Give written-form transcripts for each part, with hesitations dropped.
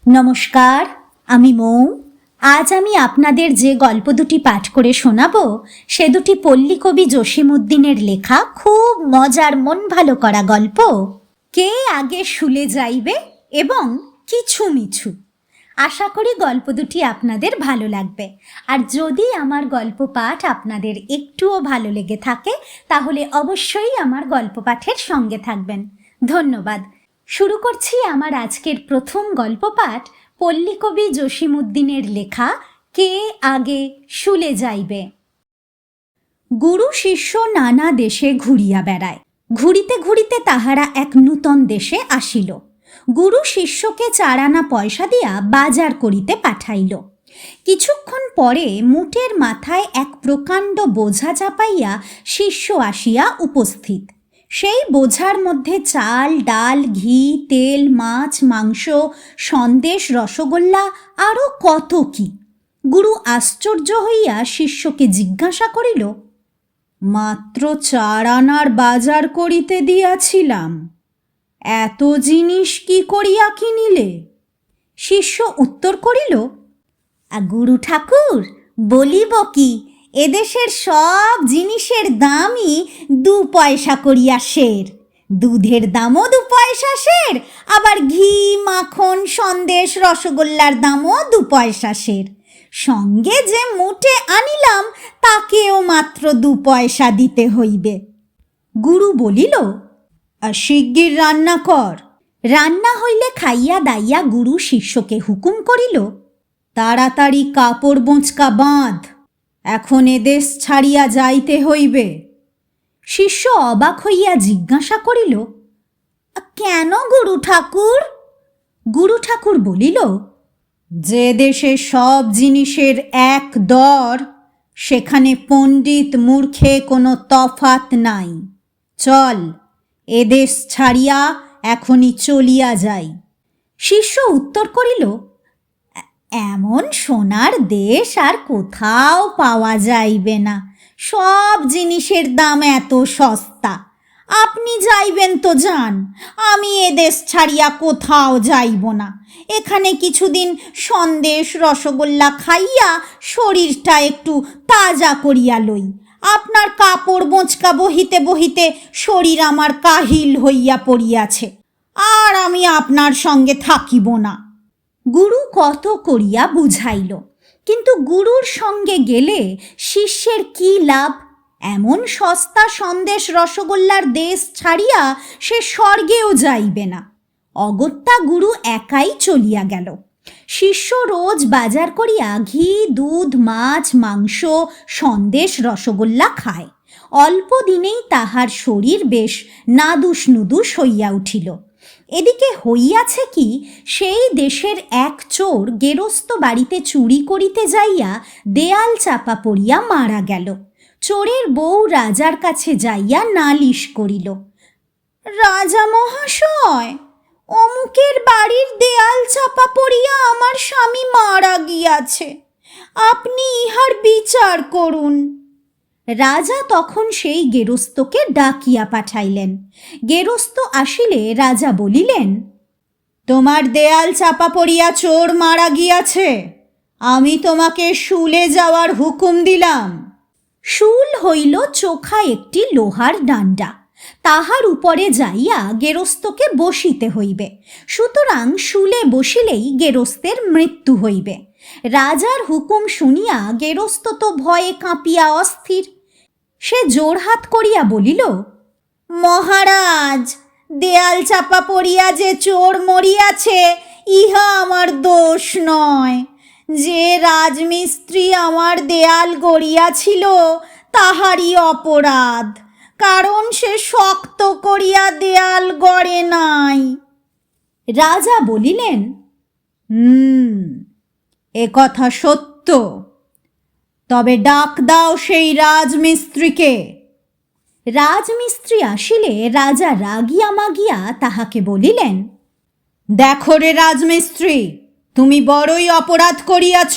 নমস্কার, আমি মৌ। আজ আমি আপনাদের যে গল্প দুটি পাঠ করে শোনাবো সে দুটি পল্লী কবি জসীমউদ্দিনের লেখা খুব মজার মন ভালো করা গল্প। কে আগে শুলে যাইবে এবং কিছু মিছু। আশা করি গল্প দুটি আপনাদের ভালো লাগবে। আর যদি আমার গল্প পাঠ আপনাদের একটুও ভালো লেগে থাকে তাহলে অবশ্যই আমার গল্প পাঠের সঙ্গে থাকবেন। ধন্যবাদ। শুরু করছি আমার আজকের প্রথম গল্প পাঠ, পল্লী কবি জসীমউদ্দিনের লেখা কে আগে শুলে যাইবে। গুরু শিষ্য নানা দেশে ঘুরিয়া বেড়ায়। ঘুরিতে ঘুরিতে তাহারা এক নূতন দেশে আসিল। গুরু শিষ্যকে 4 আনা পয়সা দিয়া বাজার করিতে পাঠাইল। কিছুক্ষণ পরে মুটের মাথায় এক প্রকাণ্ড বোঝা চাপাইয়া শিষ্য আসিয়া উপস্থিত। সেই বোঝার মধ্যে চাল, ডাল, ঘি, তেল, মাছ, মাংস, সন্দেশ, রসগোল্লা আরও কত কি। গুরু আশ্চর্য হইয়া শিষ্যকে জিজ্ঞাসা করিল, মাত্র 4 আনার বাজার করিতে দিয়াছিলাম, এত জিনিস কি করিয়া কিনিলে? শিষ্য উত্তর করিল, গুরু ঠাকুর, বলিব কি, এদেশের সব জিনিসের দামই 2 পয়সা করিয়া সের। দুধের দামও 2 পয়সা সের, আবার ঘি, মাখন, সন্দেশ, রসগোল্লার দামও 2 পয়সা সের। সঙ্গে যে মুটে আনিলাম তাকেও মাত্র 2 পয়সা দিতে হইবে। গুরু বলিল, শিগগির রান্না কর। রান্না হইলে খাইয়া দাইয়া গুরু শিষ্যকে হুকুম করিল, তাড়াতাড়ি কাপড় বোঁচকা বাঁধ, এখন এদেশ ছাড়িয়া যাইতে হইবে। শিষ্য অবাক হইয়া জিজ্ঞাসা করিল, কেন গুরু ঠাকুর? গুরু ঠাকুর বলিল, যে দেশে সব জিনিসের এক দর, সেখানে পণ্ডিত মূর্খে কোনো তফাত নাই। চল, এদেশ ছাড়িয়া এখনই চলিয়া যাই। শিষ্য উত্তর করিল, এমন সোনার দেশ আর কোথাও পাওয়া যাইবে না। সব জিনিসের দাম এত সস্তা। আপনি যাইবেন তো যান, আমি এদেশ ছাড়িয়া কোথাও যাইব না। এখানে কিছুদিন সন্দেশ রসগোল্লা খাইয়া শরীরটা একটু তাজা করিয়া লই। আপনার কাপড় বোঁচকা বহিতে বহিতে শরীর আমার কাহিল হইয়া পড়িয়াছে, আর আমি আপনার সঙ্গে থাকিব না। গুরু কত করিয়া বুঝাইল, কিন্তু গুরুর সঙ্গে গেলে শিষ্যের কি লাভ? এমন সস্তা সন্দেশ রসগোল্লার দেশ ছাড়িয়া সে স্বর্গেও যাইবে না। অগত্যা গুরু একাই চলিয়া গেল। শিষ্য রোজ বাজার করিয়া ঘি, দুধ, মাছ, মাংস, সন্দেশ, রসগোল্লা খায়। অল্প দিনেই তাহার শরীর বেশ নাদুস নুদুস হইয়া উঠিল। এদিকে হইয়াছে কি, সেই দেশের এক চোর গেরস্ত বাড়িতে চুরি করিতে যাইয়া দেয়াল চাপা পড়িয়া মারা গেল। চোরের বউ রাজার কাছে যাইয়া নালিশ করিল, রাজা মহাশয়, অমুকের বাড়ির দেয়াল চাপা পড়িয়া আমার স্বামী মারা গিয়াছে, আপনি ইহার বিচার করুন। রাজা তখন সেই গেরস্তকে ডাকিয়া পাঠাইলেন। গেরস্ত আসিলে রাজা বলিলেন, তোমার দেয়াল চাপা পড়িয়া চোর মারা গিয়াছে, আমি তোমাকে শুলে যাওয়ার হুকুম দিলাম। শুল হইল চোখা একটি লোহার ডান্ডা, তাহার উপরে যাইয়া গেরস্তকে বসিতে হইবে। সুতরাং শুলে বসিলেই গেরস্তের মৃত্যু হইবে। রাজার হুকুম শুনিয়া গেরস্ত তো ভয়ে কাঁপিয়া অস্থির। সে জোড়হাত করিয়া বলিল, মহারাজ, দেয়াল চাপা পড়িয়া যে চোর মরিয়াছে ইহা আমার দোষ নয়। যে রাজমিস্ত্রি আমার দেয়াল গড়িয়াছিল তাহারই অপরাধ, কারণ সে শক্ত করিয়া দেয়াল গড়ে নাই। রাজা বলিলেন, এ কথা সত্য, তবে ডাক দাও সেই রাজমিস্ত্রিকে। রাজমিস্ত্রি আসিলে রাজা রাগিয়া মাগিয়া তাহাকে বলিলেন, দেখো রে রাজমিস্ত্রি, তুমি বড়ই অপরাধ করিয়াছ।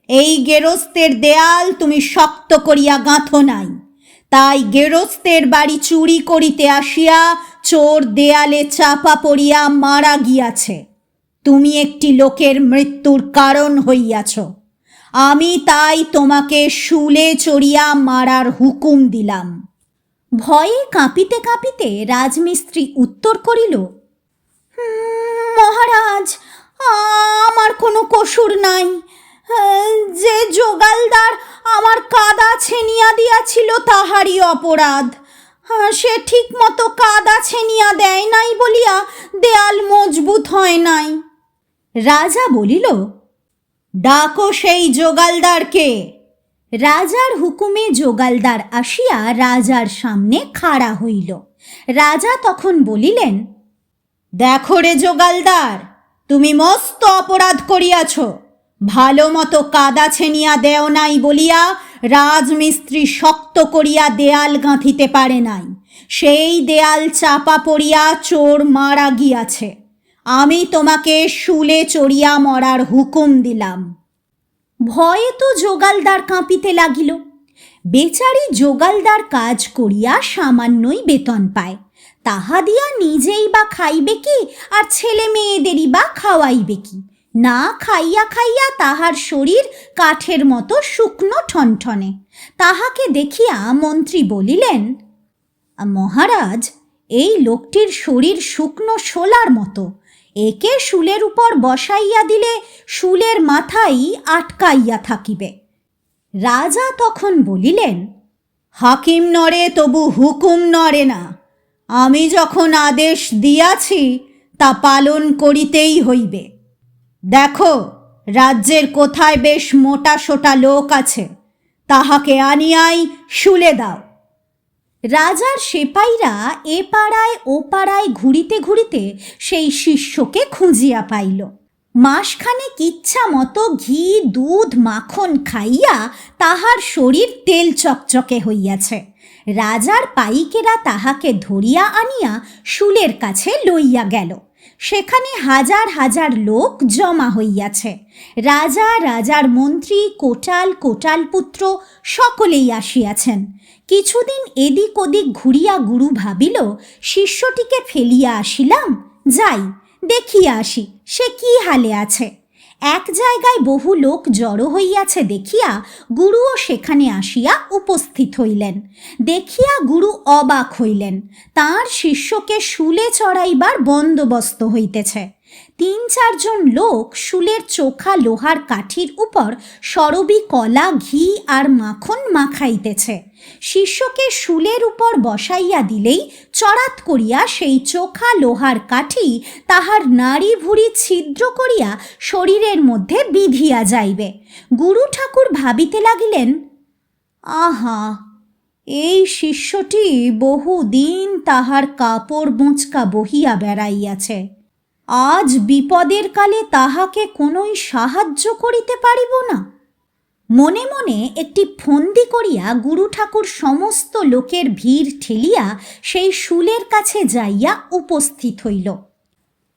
এই গেরস্তের দেয়াল তুমি শক্ত করিয়া গাঁথো নাই, তাই গেরস্তের বাড়ি চুরি করিতে আসিয়া চোর দেয়ালে চাপা পড়িয়া মারা গিয়াছে। তুমি একটি লোকের মৃত্যুর কারণ হইয়াছ। আমি তাই তোমাকে শুলে চড়িয়া মারার হুকুম দিলাম। ভয়ে কাঁপিতে কাঁপিতে রাজমিস্ত্রি উত্তর করিল, মহারাজ, আমার কোনো কসুর নাই। যে জোগালদার আমার কাদা ছেনিয়া দিয়াছিল তাহারই অপরাধ। সে ঠিক মতো কাদা ছেনিয়া দেয় নাই বলিয়া দেয়াল মজবুত হয় নাই। রাজা বলিল, ডাকো সেই জোগালদারকে। রাজার হুকুমে জোগালদার আসিয়া রাজার সামনে খাড়া হইল। রাজা তখন বলিলেন, দেখো রে জোগালদার, তুমি মস্ত অপরাধ করিয়াছ। ভালো মতো কাদা ছেনিয়া দেও নাই বলিয়া রাজমিস্ত্রি শক্ত করিয়া দেয়াল গাঁথিতে পারে নাই। সেই দেয়াল চাপা পড়িয়া চোর মারা গিয়াছে। আমি তোমাকে শুলে চড়িয়া মরার হুকুম দিলাম। ভয়ে তো জোগালদার কাঁপিতে লাগিল। বেচারি জোগালদার কাজ করিয়া সামান্যই বেতন পায়। তাহা দিয়া নিজেই বা খাইবে কি, আর ছেলে মেয়েদেরই বা খাওয়াইবে কি? না খাইয়া খাইয়া তাহার শরীর কাঠের মতো শুকনো ঠনঠনে। তাহাকে দেখিয়া মন্ত্রী বলিলেন, মহারাজ, এই লোকটির শরীর শুকনো শোলার মতো। একে শুলের উপর বসাইয়া দিলে শুলের মাথায় আটকাইয়া থাকিবে। রাজা তখন বলিলেন, হাকিম নড়ে তবু হুকুম নড়ে না। আমি যখন আদেশ দিয়াছি তা পালন করিতেই হইবে। দেখো, রাজ্যের কোথায় বেশ মোটা সোটা লোক আছে, তাহাকে আনিয়াই শুলে দাও। রাজার সেপাইরা এ পাড়ায় ও পাড়ায় ঘুরিতে ঘুরিতে সেই শিষ্যকে খুঁজিয়া পাইল। মাসখানেক ইচ্ছা মতো ঘি দুধ মাখন খাইয়া তাহার শরীর তেল চকচকে হইয়াছে। রাজার পাইকেরা তাহাকে ধরিয়া আনিয়া শুলের কাছে লইয়া গেল। সেখানে হাজার হাজার লোক জমা হইয়াছে। রাজা, রাজার মন্ত্রী, কোটাল, কোটালপুত্র সকলেই আসিয়াছেন। কিছুদিন এদিক ওদিক ঘুরিয়া গুরু ভাবিল, শিষ্যটিকে ফেলিয়া আসিলাম, যাই দেখিয়া আসি সে কি হালে আছে। এক জায়গায় বহু লোক জড়ো হইয়াছে দেখিয়া গুরুও সেখানে আসিয়া উপস্থিত হইলেন। দেখিয়া গুরু অবাক হইলেন। তাঁর শিষ্যকে শুলে চড়াইবার বন্দোবস্ত হইতেছে। ৩-৪ জন লোক শুলের চোখা লোহার কাঠির উপর সরবি কলা, ঘি আর মাখন মাখাইতেছে। শিষ্যকে শুলের উপর বসাইয়া দিলেই চড়াত করিয়া সেই চোখা লোহার কাঠি তাহার নাড়ি ভুঁড়ি ছিদ্র করিয়া শরীরের মধ্যে বিধিয়া যাইবে। গুরু ঠাকুর ভাবিতে লাগিলেন, আহা, এই শিষ্যটি বহুদিন তাহার কাপড় বোঁচকা বহিয়া বেড়াইয়াছে। আজ বিপদের কালে তাহাকে কোনোই সাহায্য করিতে পারিব না। মনে মনে একটি ফন্দি করিয়া গুরু ঠাকুর সমস্ত লোকের ভিড় ঠেলিয়া সেই শুলের কাছে যাইয়া উপস্থিত হইল।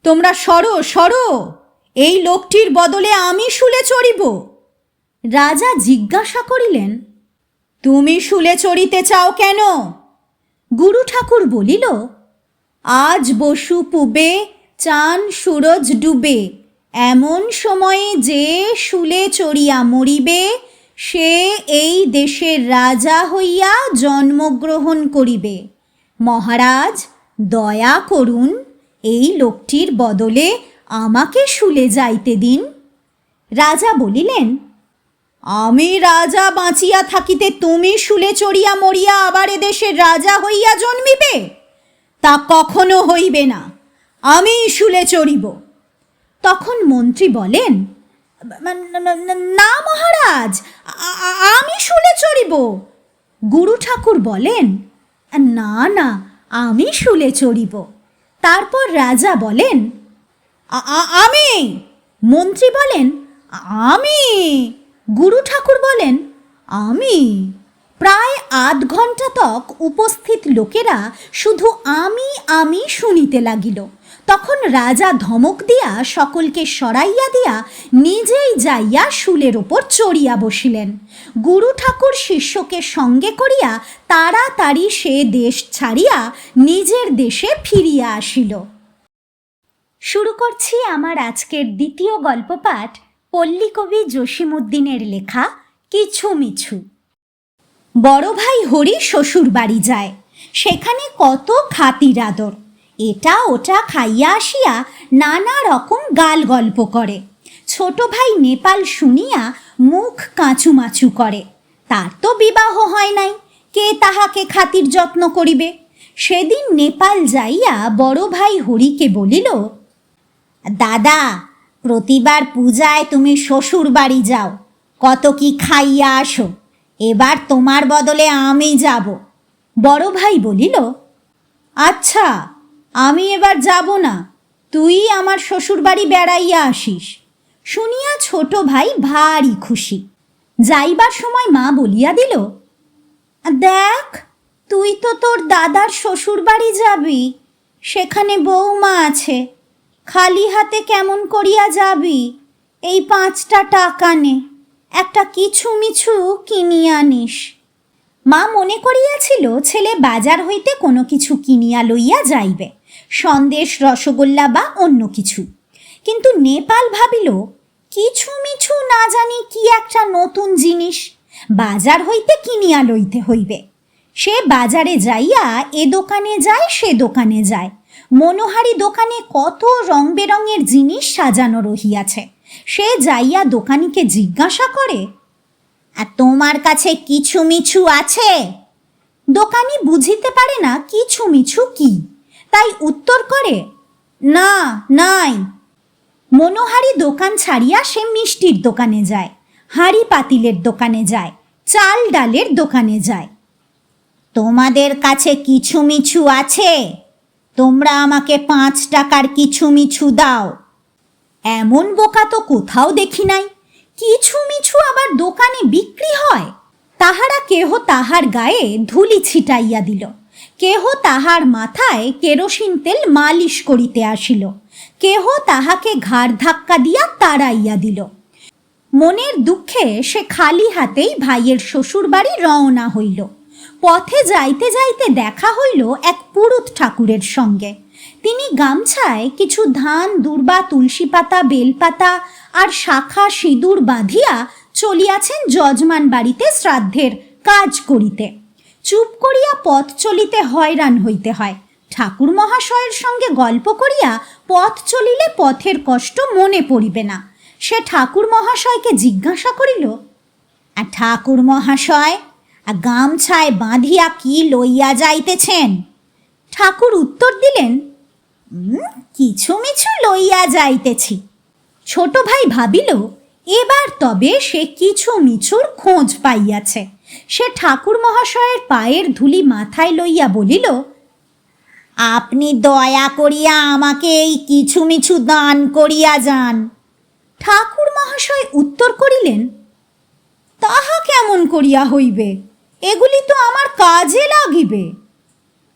তোমরা সরো সরো, এই লোকটির বদলে আমি শুলে চড়িব। রাজা জিজ্ঞাসা করিলেন, তুমি শুলে চড়িতে চাও কেন? গুরু ঠাকুর বলিল, আজ বসু পুবে, চান সুরজ ডুবে, এমন সময়ে যে শুলে চড়িয়া মরিবে, সে এই দেশের রাজা হইয়া জন্মগ্রহণ করিবে। মহারাজ, দয়া করুন, এই লোকটির বদলে আমাকে শুলে যাইতে দিন। রাজা বলিলেন, আমি রাজা বাঁচিয়া থাকিতে তুমি শুলে চড়িয়া মরিয়া আবার এদেশের রাজা হইয়া জন্মিবে? তা কখনো হইবে না। আমি শুলে চড়িব। তখন মন্ত্রী বলেন, না মহারাজ, আমি শুলে চড়িব। গুরু ঠাকুর বলেন, না না, আমি শুলে চড়িব। তারপর রাজা বলেন, আমি। মন্ত্রী বলেন, আমি। গুরু ঠাকুর বলেন, আমি। প্রায় আধ ঘণ্টা তক উপস্থিত লোকেরা শুধু আমি আমি শুনিতে লাগিল। তখন রাজা ধমক দিয়া সকলকে সরাইয়া দিয়া নিজেই যাইয়া শুলের ওপর চড়িয়া বসিলেন। গুরু ঠাকুর শিষ্যকে সঙ্গে করিয়া তাড়াতাড়ি সে দেশ ছাড়িয়া নিজের দেশে ফিরিয়া আসিল। শুরু করছি আমার আজকের দ্বিতীয় গল্প পাঠ, পল্লীকবি জসীমউদ্দিনের লেখা কিছু মিছু। বড় ভাই হরি শ্বশুর বাড়ি যায়। সেখানে কত খাতির আদর, এটা ওটা খাইয়া আসিয়া নানা রকম গাল গল্প করে। ছোট ভাই নেপাল শুনিয়া মুখ কাঁচুমাচু করে। তার তো বিবাহ হয় নাই, কে তাহাকে খাতির যত্ন করিবে। সেদিন নেপাল যাইয়া বড় ভাই হরিকে বলিল, দাদা, প্রতিবার পূজায় তুমি শ্বশুর বাড়ি যাও, কত কি খাইয়া আসো, এবার তোমার বদলে আমি যাব। বড় ভাই বলিল, আচ্ছা, আমি এবার যাব না, তুই আমার শ্বশুর বাড়ি বেড়াইয়া আসিস। শুনিয়া ছোট ভাই ভারী খুশি। যাইবার সময় মা বলিয়া দিল, দেখ, তুই তো তোর দাদার শ্বশুর বাড়ি যাবি, সেখানে বৌমা আছে, খালি হাতে কেমন করিয়া যাবি? এই 5টা টাকা নে, একটা কিছু মিছু কিনিয়া আনিস। মা মনে করিয়াছিল ছেলে বাজার হইতে কোনো কিছু কিনিয়া লইয়া যাইবে, সন্দেশ, রসগোল্লা বা অন্য কিছু। কিন্তু নেপাল ভাবিল, কিছু মিছু না জানি কি একটা নতুন জিনিস, বাজার হইতে কিনিয়া লইতে হইবে। সে বাজারে যাইয়া এ দোকানে যায়, সে দোকানে যায়। মনোহারি দোকানে কত রং বেরঙের জিনিস সাজানো রহিয়াছে। সে যাইয়া দোকানিকে জিজ্ঞাসা করে, তোমার কাছে কিছু মিছু আছে? দোকানি বুঝিতে পারে না কিছু মিছু কি, তাই উত্তর করে, না, নাই। মনোহারি দোকান ছাড়িয়া সে মিষ্টির দোকানে যায়, হাঁড়ি পাতিলের দোকানে যায়, চাল ডালের দোকানে যায়। তোমাদের কাছে কিছু মিছু আছে? তোমরা আমাকে 5 টাকার কিছু মিছু দাও। এমন বোকা তো কোথাও দেখি নাই, কিছু মিছু আবার দোকানে বিক্রি হয়? তাহারা কেহ তাহার গায়ে ধুলি ছিটাইয়া দিল, কেহ তাহার মাথায় কেরোসিন তেল মালিশ করিতে আসিল, কেহ তাহাকে ঘাড় ধাক্কা দিয়া তাড়াইয়া দিল। মনের দুঃখে সে খালি হাতেই ভাইয়ের শ্বশুর বাড়ি রওনা হইল। পথে যাইতে যাইতে দেখা হইল এক পুরুত ঠাকুরের সঙ্গে। তিনি গামছায় কিছু ধান, দুর্বা, তুলসী পাতা, বেলপাতা আর শাখা সিঁদুর বাঁধিয়া চলিয়াছেন যজমান বাড়িতে শ্রাদ্ধের কাজ করিতে। চুপ করিয়া পথ চলিতে হয়রান হইতে হয়। ঠাকুর মহাশয়ের সঙ্গে গল্প করিয়া পথ চলিলে পথের কষ্ট মনে পড়িবে না। সে ঠাকুর মহাশয়কে জিজ্ঞাসা করিল, ঠাকুর মহাশয়, গামছায় বাঁধিয়া কি লইয়া যাইতেছেন? ঠাকুর উত্তর দিলেন, কিছু মিছু লইয়া যাইতেছি। ছোট ভাই ভাবিল, এবার তবে সে কিছু মিছুর খোঁজ পাইয়াছে। সে ঠাকুর মহাশয়ের পায়ের ধুলি মাথায় লইয়া বলিল, আপনি দয়া করিয়া আমাকে এই কিছু মিছু দান করিয়া যান। ঠাকুর মহাশয় উত্তর করিলেন, তাহা কেমন করিয়া হইবে, এগুলি তো আমার কাজে লাগিবে।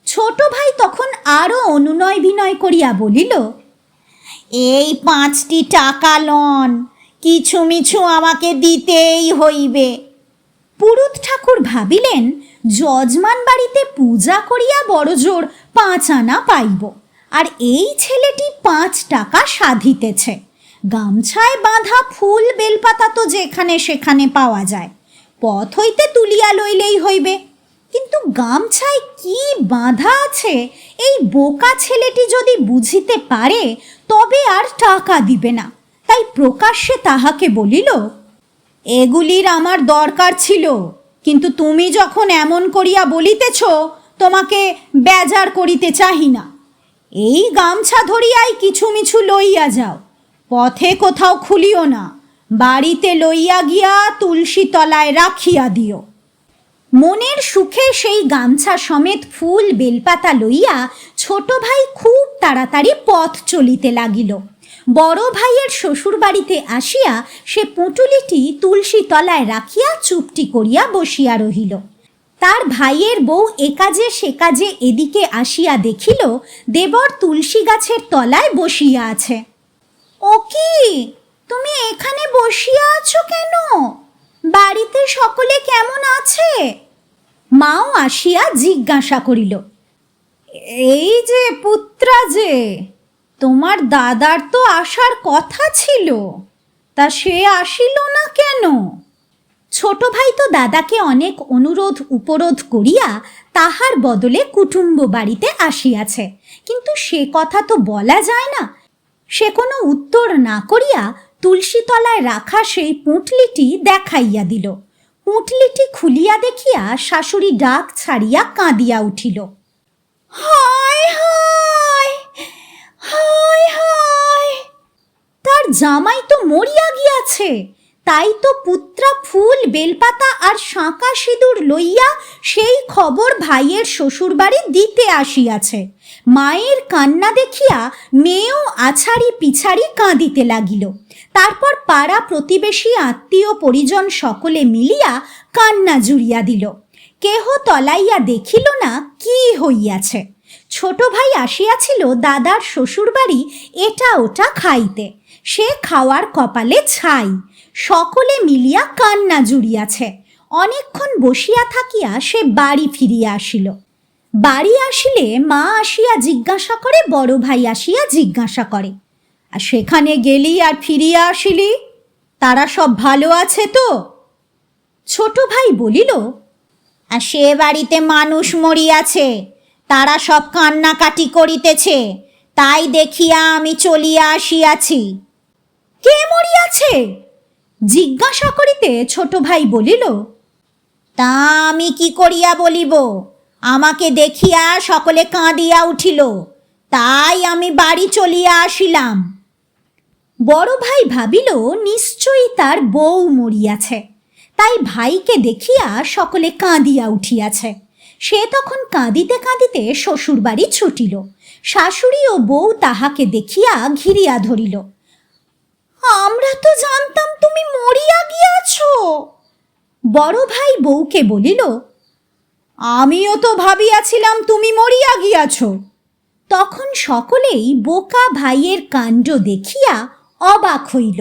ছোট ভাই তখন আরো অনুনয় বিনয় করিয়া বলিল, এই 5টি টাকা লন, কিছু মিছু আমাকে দিতেই হইবে। পুরুত ঠাকুর ভাবিলেন, যজমান বাড়িতে পূজা করিয়া বড় জোর 5 আনা পাইব, আর এই ছেলেটি 5 টাকা সাধিতেছে। গামছায় বাঁধা ফুল বেলপাতা তো যেখানে সেখানে পাওয়া যায়, পথ হইতে তুলিয়া লইলেই হইবে। কিন্তু গামছায় কি বাঁধা আছে এই বোকা ছেলেটি যদি বুঝিতে পারে, তবে আর টাকা দিবে না। তাই প্রকাশ্যে তাহাকে বলিল, এগুলির আমার দরকার ছিল, কিন্তু তুমি যখন এমন করিয়া বলিতেছ, তোমাকে বেজার করিতে চাহি না। এই গামছা ধরিয়াই কিছু মিছু লইয়া যাও, পথে কোথাও খুলিও না, বাড়িতে লইয়া গিয়া তুলসী তলায় রাখিয়া দিও। মনের সুখে সেই গামছা সমেত ফুল বেলপাতা লইয়া ছোট ভাই খুব তাড়াতাড়ি পথ চলিতে লাগিল। বড় ভাইয়ের শ্বশুর বাড়িতে আসিয়া সে পুঁটুলিটি তুলসী তলায় রাখিয়া চুপটি করিয়া বসিয়া রহিল। তার ভাইয়ের বউ এ কাজে সে কাজে এদিকে আসিয়া দেখিল দেবর তুলসী গাছের তলায় বসিয়া আছে। ও কি, তুমি এখানে বসিয়া আছো কেন? বাড়িতে সকলে কেমন আছে? মাও আসিয়া জিজ্ঞাসা করিল। এই যে পুত্রা যে, তোমার দাদার তো আসার কথা ছিল, তা সে আসিল না কেন? ছোট ভাই তো দাদাকে অনেক অনুরোধ উপরোধ করিয়া তাহার বদলে কুটুম্ব বাড়িতে আসিয়াছে, কিন্তু সে কথা তো বলা যায় না। সে কোনো উত্তর না করিয়া তুলসীতলায় রাখা সেই পুঁটলিটি দেখাইয়া দিল। পুঁটলিটি খুলিয়া দেখিয়া শাশুড়ি ডাক ছাড়িয়া কাঁদিয়া উঠিল। হায় হায় হায় হায়, তার জামাই তো মরিয়া গিয়াছে, তাই তো পুত্রা ফুল বেলপাতা আর শাঁকা সিঁদুর লইয়া সেই খবর ভাইয়ের শ্বশুরবাড়ি দিতে আসিয়াছে। মায়ের কান্না দেখিয়া মেয়েও আছাড়ি পিছাড়ি কাঁদিতে লাগিল। তারপর পাড়া প্রতিবেশী আত্মীয় পরিজন সকলে মিলিয়া কান্না জুড়িয়া দিল। কেহ তলাইয়া দেখিল না কি হইয়াছে। ছোট ভাই আসিয়াছিল দাদার শ্বশুরবাড়ি এটা ওটা খাইতে, সে খাওয়ার কপালে ছাই। সকলে মিলিয়া কান্না জুড়িয়াছে। অনেকক্ষণ বসিয়া থাকিয়া সে বাড়ি ফিরিয়া আসিল। বাড়ি আসিলে মা আসিয়া জিজ্ঞাসা করে, বড় ভাই আসিয়া জিজ্ঞাসা করে, আর সেখানে গেলি আর ফিরিয়া আসিলি, তারা সব ভালো আছে তো? ছোট ভাই বলিল, আর সে বাড়িতে মানুষ মরিয়াছে, তারা সব কান্নাকাটি করিতেছে, তাই দেখিয়া আমি চলিয়া আসিয়াছি। কে মরিয়াছে জিজ্ঞাসা করিতে ছোট ভাই বলিল, তা আমি কি করিয়া বলিব, আমাকে দেখিয়া সকলে কাঁদিয়া উঠিল, তাই আমি বাড়ি চলিয়া আসিলাম। বড় ভাই ভাবিল নিশ্চয়ই তার বউ মরিয়াছে, তাই ভাইকে দেখিয়া সকলে কাঁদিয়া উঠিয়াছে। সে তখন কাঁদিতে কাঁদিতে শ্বশুরবাড়ি ছুটিল। শাশুড়ি ও বউ তাহাকে দেখিয়া ঘিরিয়া ধরিল। আমরা তো জানতাম তুমি মরিয়া গিয়াছ। বড় ভাই বউকে বলিল, আমিও তো ভাবিয়াছিলাম তুমি মরিয়া গিয়াছ। তখন সকলেই বোকা ভাইয়ের কাণ্ড দেখিয়া অবাক হইল।